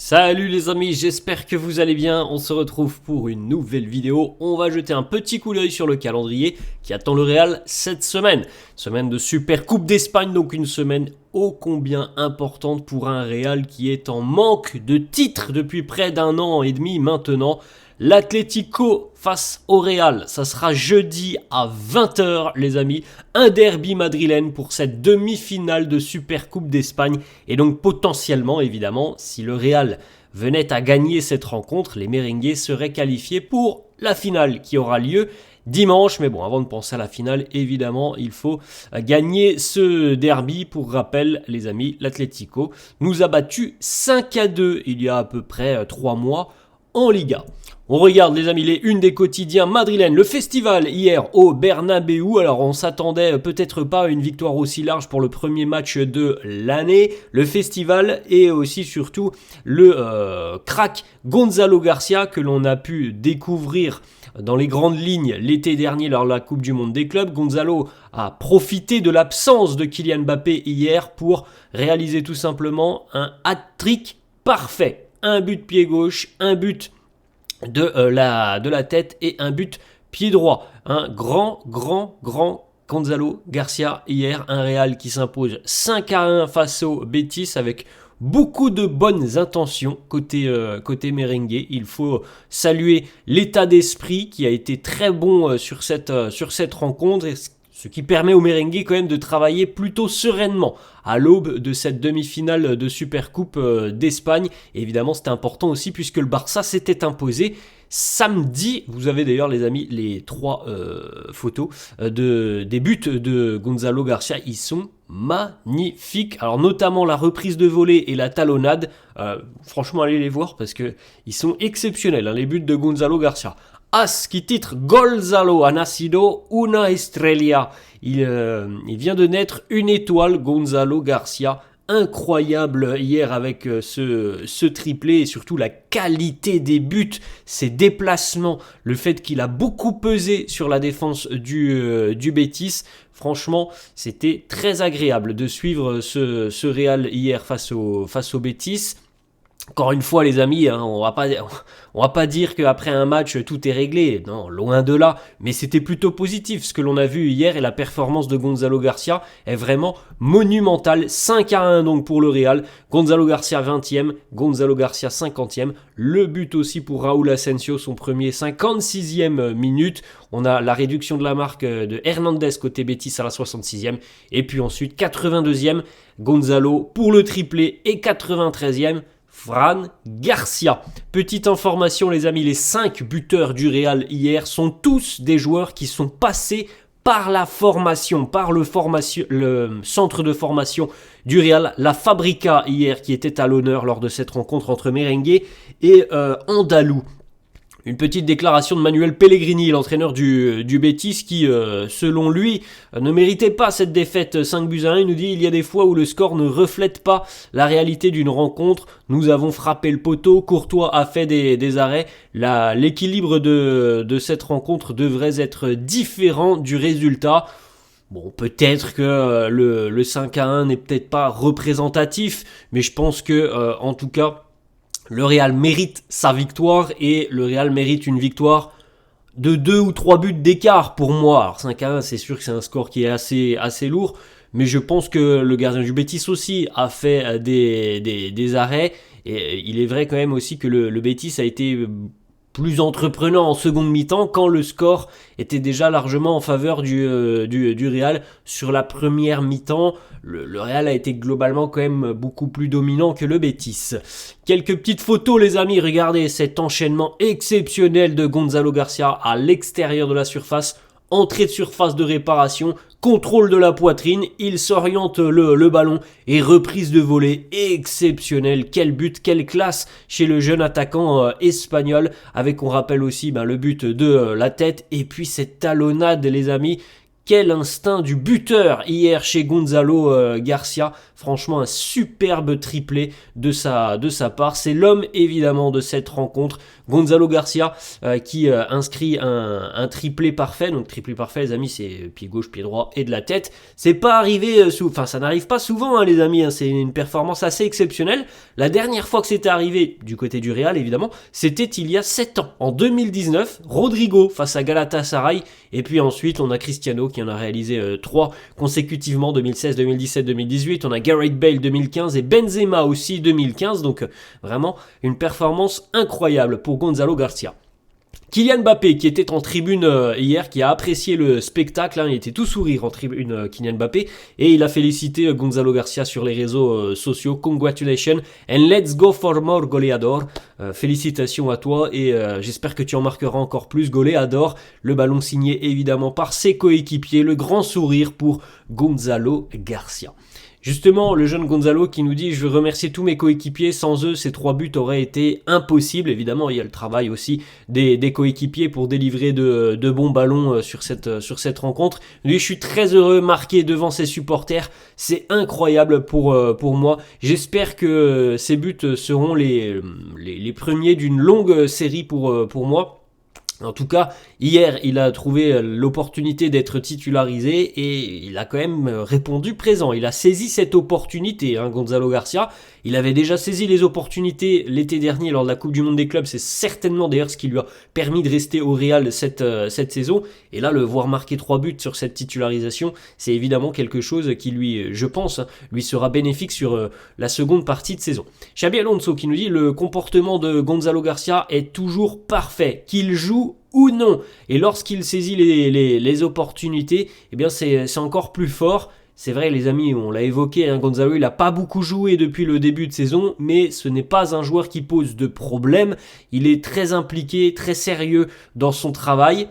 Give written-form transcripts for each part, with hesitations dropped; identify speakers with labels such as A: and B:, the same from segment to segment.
A: Salut les amis, j'espère que vous allez bien, on se retrouve pour une nouvelle vidéo. On va jeter un petit coup d'œil sur le calendrier qui attend le Real cette semaine. Semaine de Super Coupe d'Espagne, donc une semaine ô combien importante pour un Real qui est en manque de titres depuis près d'un an et demi maintenant. L'Atlético face au Real, ça sera jeudi à 20h les amis, un derby madrilène pour cette demi-finale de Super Coupe d'Espagne et donc potentiellement évidemment si le Real venait à gagner cette rencontre, les merengues seraient qualifiés pour la finale qui aura lieu dimanche. Mais bon, avant de penser à la finale, évidemment, il faut gagner ce derby. Pour rappel, les amis, l'Atlético nous a battu 5-2 il y a à peu près 3 mois en Liga. On regarde les amis les unes des quotidiens madrilènes, le festival hier au Bernabéu. Alors on s'attendait peut-être pas à une victoire aussi large pour le premier match de l'année. Le festival et aussi surtout le crack Gonzalo Garcia que l'on a pu découvrir dans les grandes lignes l'été dernier lors de la Coupe du Monde des clubs. Gonzalo a profité de l'absence de Kylian Mbappé hier pour réaliser tout simplement un hat-trick parfait. Un but pied gauche, un but de la tête et un but pied droit. Un grand Gonzalo Garcia hier, un Real qui s'impose 5-1 face au Betis avec beaucoup de bonnes intentions côté merengue. Il faut saluer l'état d'esprit qui a été très bon sur cette rencontre, ce qui permet aux merengues quand même de travailler plutôt sereinement à l'aube de cette demi-finale de Supercoupe d'Espagne. Et évidemment, c'était important aussi puisque le Barça s'était imposé samedi. Vous avez d'ailleurs les amis les 3 photos des buts de Gonzalo Garcia. Ils sont magnifiques. Alors notamment la reprise de volée et la talonnade. Franchement, allez les voir parce que ils sont exceptionnels, hein, les buts de Gonzalo Garcia. As qui titre Gonzalo ha nacido una estrella. Il vient de naître une étoile, Gonzalo Garcia. Incroyable hier avec ce triplé et surtout la qualité des buts, ses déplacements, le fait qu'il a beaucoup pesé sur la défense du Betis. Franchement, c'était très agréable de suivre ce Real hier face au Betis. Encore une fois les amis, hein, on va pas dire qu'après un match tout est réglé, non, loin de là, mais c'était plutôt positif ce que l'on a vu hier et la performance de Gonzalo Garcia est vraiment monumentale. 5-1 donc pour le Real, Gonzalo Garcia 20e, Gonzalo Garcia 50e, le but aussi pour Raúl Asensio, son premier 56e minute. On a la réduction de la marque de Hernandez côté Betis à la 66e et puis ensuite 82e, Gonzalo pour le triplé et 93e, Fran Garcia. Petite information les amis, les 5 buteurs du Real hier sont tous des joueurs qui sont passés par la formation, par le centre de formation du Real, la Fabrica hier qui était à l'honneur lors de cette rencontre entre merengue et andalou. Une petite déclaration de Manuel Pellegrini, l'entraîneur du Betis, qui, selon lui, ne méritait pas cette défaite 5-1. Il nous dit il y a des fois où le score ne reflète pas la réalité d'une rencontre. Nous avons frappé le poteau, Courtois a fait des arrêts. L'équilibre de cette rencontre devrait être différent du résultat. Bon, peut-être que le 5-1 n'est peut-être pas représentatif, mais je pense que, en tout cas, le Real mérite sa victoire et le Real mérite une victoire de 2 ou 3 buts d'écart pour moi. Alors 5-1, c'est sûr que c'est un score qui est assez lourd, mais je pense que le gardien du Betis aussi a fait des arrêts. Et il est vrai quand même aussi que le Betis a été plus entreprenant en seconde mi-temps quand le score était déjà largement en faveur du Real. Sur la première mi-temps, le Real a été globalement quand même beaucoup plus dominant que le Betis. Quelques petites photos les amis, regardez cet enchaînement exceptionnel de Gonzalo Garcia à l'extérieur de la surface. Entrée de surface de réparation, contrôle de la poitrine, il s'oriente le ballon et reprise de volée exceptionnelle. Quel but, quelle classe chez le jeune attaquant espagnol, avec on rappelle aussi le but de la tête et puis cette talonnade les amis. quel instinct du buteur hier chez Gonzalo Garcia. Franchement, un superbe triplé de sa part. C'est l'homme évidemment de cette rencontre. Gonzalo Garcia qui inscrit un triplé parfait. Donc triplé parfait les amis, c'est pied gauche, pied droit et de la tête. C'est pas arrivé, enfin ça n'arrive pas souvent les amis, hein. C'est une performance assez exceptionnelle. La dernière fois que c'était arrivé, du côté du Real évidemment, c'était il y a 7 ans. En 2019, Rodrigo face à Galatasaray. Et puis ensuite on a Cristiano qui en a réalisé 3 consécutivement, 2016, 2017, 2018. On a Gareth Bale 2015 et Benzema aussi 2015. Donc vraiment une performance incroyable pour Gonzalo Garcia. Kylian Mbappé qui était en tribune hier, qui a apprécié le spectacle, hein, il était tout sourire en tribune Kylian Mbappé, et il a félicité Gonzalo Garcia sur les réseaux sociaux. Congratulations and let's go for more goleador. Félicitations à toi et j'espère que tu en marqueras encore plus, goleador. Le ballon signé évidemment par ses coéquipiers, le grand sourire pour Gonzalo Garcia. Justement, le jeune Gonzalo qui nous dit « Je veux remercier tous mes coéquipiers, sans eux, ces 3 buts auraient été impossibles. » Évidemment, il y a le travail aussi des coéquipiers pour délivrer de bons ballons sur cette rencontre. Lui, je suis très heureux, marqué devant ses supporters. C'est incroyable pour moi. J'espère que ces buts seront les premiers d'une longue série pour moi. En tout cas, hier, il a trouvé l'opportunité d'être titularisé et il a quand même répondu présent. Il a saisi cette opportunité, hein, Gonzalo Garcia. Il avait déjà saisi les opportunités l'été dernier lors de la Coupe du Monde des clubs. C'est certainement d'ailleurs ce qui lui a permis de rester au Real cette saison. Et là, le voir marquer 3 buts sur cette titularisation, c'est évidemment quelque chose qui lui, je pense, lui sera bénéfique sur la seconde partie de saison. Xabi Alonso qui nous dit « Le comportement de Gonzalo Garcia est toujours parfait. Qu'il joue ou non. Et lorsqu'il saisit les opportunités, eh bien c'est encore plus fort. » C'est vrai les amis, on l'a évoqué, hein, Gonzalo il n'a pas beaucoup joué depuis le début de saison, mais ce n'est pas un joueur qui pose de problème. Il est très impliqué, très sérieux dans son travail.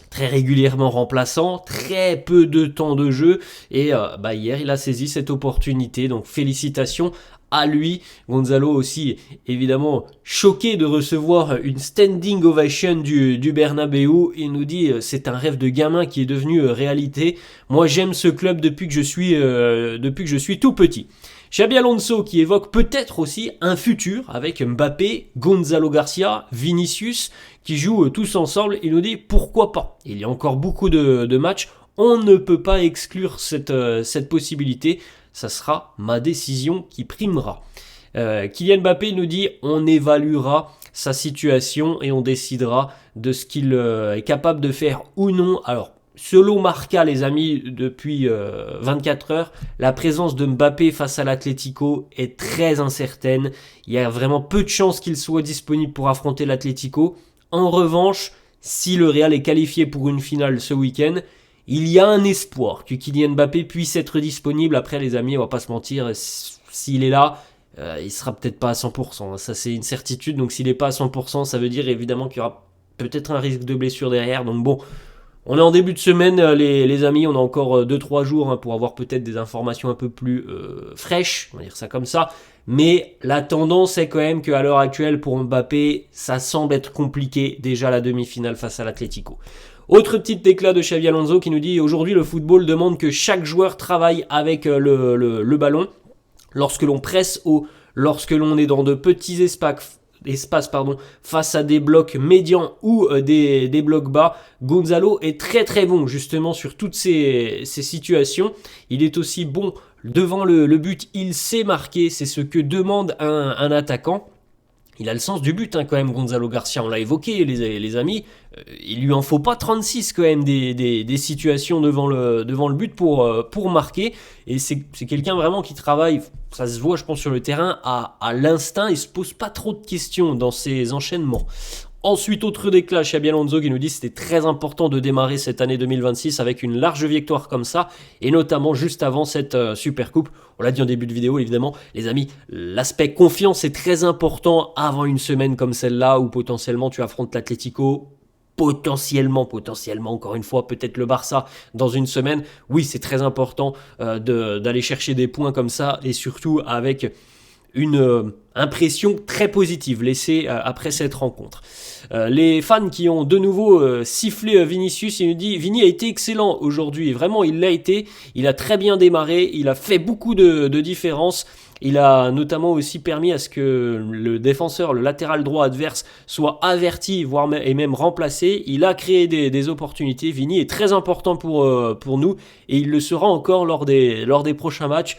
A: Très régulièrement remplaçant, très peu de temps de jeu et hier il a saisi cette opportunité, donc félicitations à lui. Gonzalo aussi évidemment choqué de recevoir une standing ovation du Bernabéu. Il nous dit c'est un rêve de gamin qui est devenu réalité. Moi j'aime ce club depuis que je suis tout petit. Xabi Alonso qui évoque peut-être aussi un futur avec Mbappé, Gonzalo Garcia, Vinicius qui jouent tous ensemble. Il nous dit pourquoi pas. Il y a encore beaucoup de matchs. On ne peut pas exclure cette possibilité. Ça sera ma décision qui primera. Kylian Mbappé nous dit on évaluera sa situation et on décidera de ce qu'il est capable de faire ou non. Alors, selon Marca, les amis, depuis 24 heures, la présence de Mbappé face à l'Atlético est très incertaine. Il y a vraiment peu de chances qu'il soit disponible pour affronter l'Atlético. En revanche, si le Real est qualifié pour une finale ce week-end, il y a un espoir que Kylian Mbappé puisse être disponible. Après les amis, on va pas se mentir, s'il est là, il sera peut-être pas à 100%. Ça c'est une certitude, donc s'il n'est pas à 100%, ça veut dire évidemment qu'il y aura peut-être un risque de blessure derrière. Donc bon, on est en début de semaine les amis, on a encore 2-3 jours pour avoir peut-être des informations un peu plus fraîches, on va dire ça comme ça. Mais la tendance est quand même qu'à l'heure actuelle pour Mbappé, ça semble être compliqué déjà la demi-finale face à l'Atlético. Autre petite éclat de Xabi Alonso qui nous dit « Aujourd'hui, le football demande que chaque joueur travaille avec le ballon. Lorsque l'on presse haut, lorsque l'on est dans de petits espaces face à des blocs médians ou des blocs bas, Gonzalo est très très bon justement sur toutes ces situations. Il est aussi bon devant le but, il sait marquer, c'est ce que demande un attaquant. Il a le sens du but quand même, Gonzalo Garcia, on l'a évoqué les amis, il lui en faut pas 36 quand même des situations devant le but pour marquer, et c'est quelqu'un vraiment qui travaille, ça se voit je pense sur le terrain, à l'instinct, il se pose pas trop de questions dans ses enchaînements. Ensuite, autre déclat, Xabi Alonso qui nous dit que c'était très important de démarrer cette année 2026 avec une large victoire comme ça, et notamment juste avant cette Supercoupe. On l'a dit en début de vidéo, évidemment, les amis, l'aspect confiance est très important avant une semaine comme celle-là, où potentiellement tu affrontes l'Atlético, potentiellement, encore une fois, peut-être le Barça dans une semaine. Oui, c'est très important d'aller chercher des points comme ça, et surtout avec une impression très positive laissée après cette rencontre. Les fans qui ont de nouveau sifflé Vinicius, il nous dit Vini a été excellent aujourd'hui, et vraiment il l'a été, il a très bien démarré, il a fait beaucoup de différences. Il a notamment aussi permis à ce que le défenseur, le latéral droit adverse, soit averti, voire et même remplacé. Il a créé des opportunités. Vini est très important pour nous et il le sera encore lors des prochains matchs.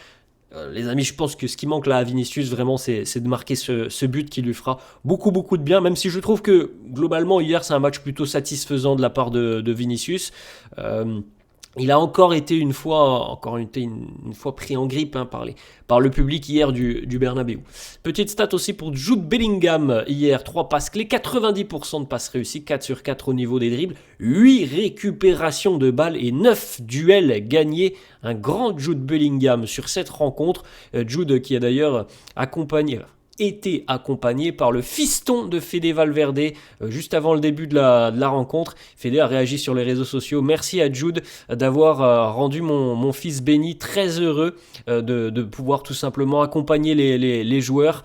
A: Les amis, je pense que ce qui manque là à Vinicius, vraiment, c'est de marquer ce but qui lui fera beaucoup de bien, même si je trouve que globalement, hier, c'est un match plutôt satisfaisant de la part de Vinicius. Il a encore été une fois pris en grippe par le public hier du Bernabéu. Petite stat aussi pour Jude Bellingham hier, 3 passes clés, 90% de passes réussies, 4 sur 4 au niveau des dribbles, 8 récupérations de balles et 9 duels gagnés. Un grand Jude Bellingham sur cette rencontre. Jude qui a d'ailleurs été accompagné par le fiston de Fede Valverde juste avant le début de la rencontre. Fede a réagi sur les réseaux sociaux. Merci à Jude d'avoir rendu mon fils béni très heureux de pouvoir tout simplement accompagner les joueurs.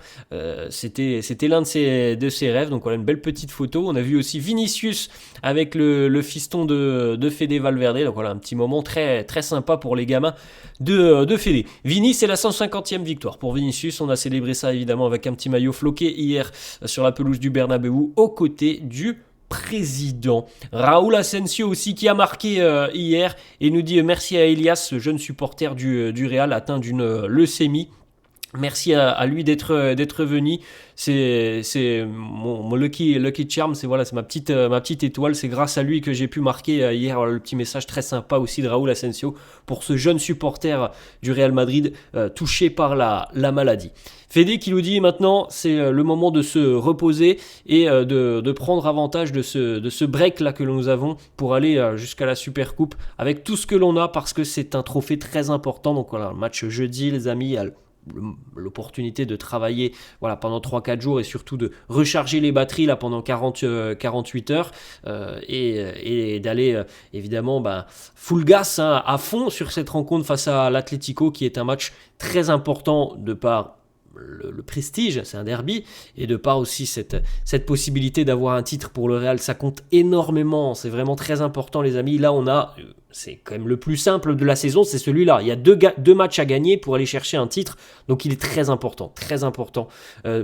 A: C'était l'un de ses rêves. Donc voilà, une belle petite photo. On a vu aussi Vinicius avec le fiston de Fede Valverde. Donc voilà, un petit moment très, très sympa pour les gamins de Fede. Vini, c'est la 150e victoire pour Vinicius. On a célébré ça évidemment avec un petit maillot floqué hier sur la pelouse du Bernabéu aux côtés du président. Raúl Asensio aussi qui a marqué hier et nous dit merci à Elias, ce jeune supporter du Real atteint d'une leucémie. Merci à lui d'être venu. C'est mon lucky charm, c'est ma petite étoile. C'est grâce à lui que j'ai pu marquer hier le petit message très sympa aussi de Raúl Asensio pour ce jeune supporter du Real Madrid touché par la maladie. Fede qui nous dit maintenant c'est le moment de se reposer et de prendre avantage de ce break là que nous avons pour aller jusqu'à la Super Coupe avec tout ce que l'on a, parce que c'est un trophée très important. Donc voilà, match jeudi les amis, l'opportunité de travailler pendant 3-4 jours et surtout de recharger les batteries là pendant 48 heures et d'aller évidemment full gas à fond sur cette rencontre face à l'Atlético, qui est un match très important de par le prestige, c'est un derby, et de part aussi cette possibilité d'avoir un titre pour le Real, ça compte énormément, c'est vraiment très important les amis. Là c'est quand même le plus simple de la saison, c'est celui-là, il y a deux matchs à gagner pour aller chercher un titre, donc il est très important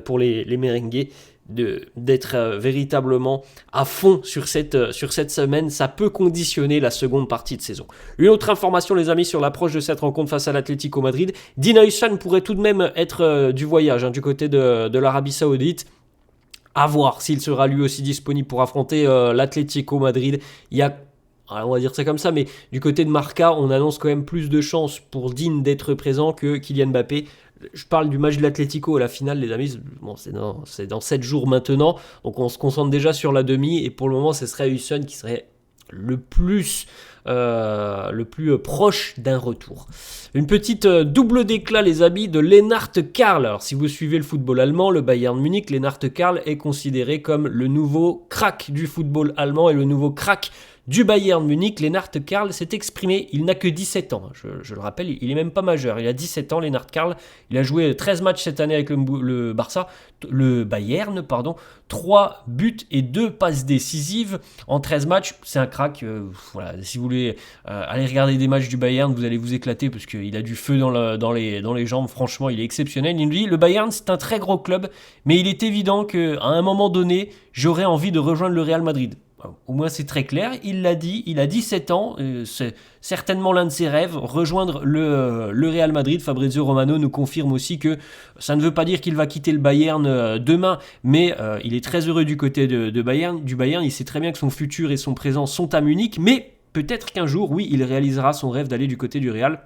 A: pour les merengues d'être véritablement à fond sur cette semaine. Ça peut conditionner la seconde partie de saison. Une autre information les amis sur l'approche de cette rencontre face à l'Atlético Madrid, Dean Huijsen pourrait tout de même être du voyage du côté de l'Arabie Saoudite. À voir s'il sera lui aussi disponible pour affronter l'Atlético Madrid. Il y a, on va dire ça comme ça, mais du côté de Marca, on annonce quand même plus de chances pour Dean d'être présent que Kylian Mbappé. Je parle du match de l'Atlético à la finale, les amis. Bon, c'est dans 7 jours maintenant. Donc on se concentre déjà sur la demi. Et pour le moment, ce serait Huijsen qui serait le plus proche d'un retour. Une petite double d'éclat, les amis, de Lennart Karl. Alors, si vous suivez le football allemand, le Bayern Munich, Lennart Karl est considéré comme le nouveau crack du football allemand et le nouveau crack du Bayern Munich. Lennart Karl s'est exprimé, il n'a que 17 ans, je le rappelle, il est même pas majeur, il a 17 ans Lennart Karl, il a joué 13 matchs cette année avec le Bayern, 3 buts et 2 passes décisives en 13 matchs, c'est un crack. Si vous voulez aller regarder des matchs du Bayern, vous allez vous éclater parce qu'il a du feu dans les jambes, franchement il est exceptionnel. Il nous dit, le Bayern c'est un très gros club, mais il est évident qu'à un moment donné, j'aurais envie de rejoindre le Real Madrid. Au moins c'est très clair, il l'a dit, il a 17 ans, c'est certainement l'un de ses rêves, rejoindre le Real Madrid. Fabrizio Romano nous confirme aussi que ça ne veut pas dire qu'il va quitter le Bayern demain, mais il est très heureux du côté du Bayern, il sait très bien que son futur et son présent sont à Munich, mais peut-être qu'un jour, oui, il réalisera son rêve d'aller du côté du Real.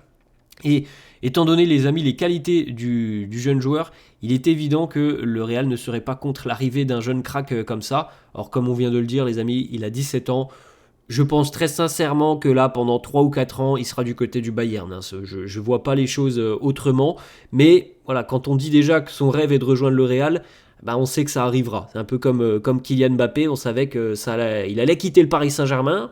A: Et étant donné les amis, les qualités du jeune joueur, il est évident que le Real ne serait pas contre l'arrivée d'un jeune crack comme ça. Or comme on vient de le dire les amis, il a 17 ans. Je pense très sincèrement que là pendant 3 ou 4 ans, il sera du côté du Bayern. Je vois pas les choses autrement. Mais voilà, quand on dit déjà que son rêve est de rejoindre le Real, on sait que ça arrivera. C'est un peu comme Kylian Mbappé, on savait qu'il allait quitter le Paris Saint-Germain.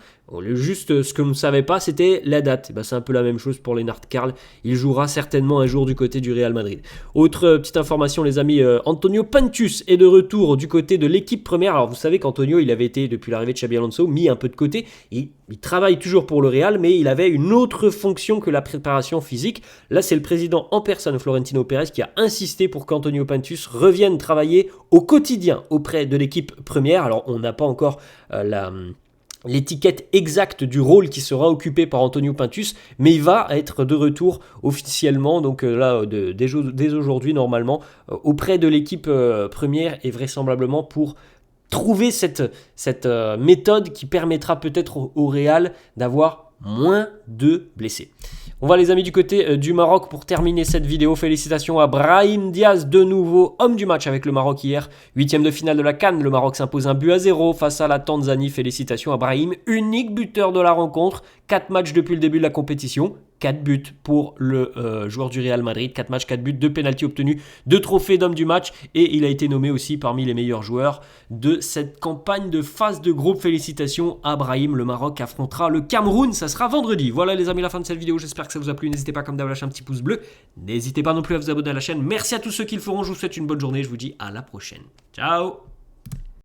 A: Juste ce que vous ne savez pas, c'était la date. C'est un peu la même chose pour Lennart Karl. Il jouera certainement un jour du côté du Real Madrid. Autre petite information, les amis, Antonio Pantus est de retour du côté de l'équipe première. Alors vous savez qu'Antonio, il avait été, depuis l'arrivée de Xabi Alonso, mis un peu de côté. Il travaille toujours pour le Real, mais il avait une autre fonction que la préparation physique. Là, c'est le président en personne, Florentino Pérez, qui a insisté pour qu'Antonio Pantus revienne travailler au quotidien auprès de l'équipe première. Alors on n'a pas encore l'étiquette exacte du rôle qui sera occupé par Antonio Pantus, mais il va être de retour officiellement, donc dès aujourd'hui normalement, auprès de l'équipe première et vraisemblablement pour trouver cette méthode qui permettra peut-être au Real d'avoir moins de blessés. On va les amis du côté du Maroc pour terminer cette vidéo. Félicitations à Brahim Diaz, de nouveau homme du match avec le Maroc hier. 8e de finale de la CAN, le Maroc s'impose 1-0 face à la Tanzanie. Félicitations à Brahim, unique buteur de la rencontre. 4 matchs depuis le début de la compétition. 4 buts pour le joueur du Real Madrid, 4 matchs, 4 buts, 2 pénaltys obtenus, 2 trophées d'homme du match et il a été nommé aussi parmi les meilleurs joueurs de cette campagne de phase de groupe. Félicitations à Brahim, le Maroc affrontera le Cameroun, ça sera vendredi. Voilà les amis, la fin de cette vidéo, j'espère que ça vous a plu, n'hésitez pas comme d'hab à lâcher un petit pouce bleu, n'hésitez pas non plus à vous abonner à la chaîne, merci à tous ceux qui le feront, je vous souhaite une bonne journée, je vous dis à la prochaine, ciao.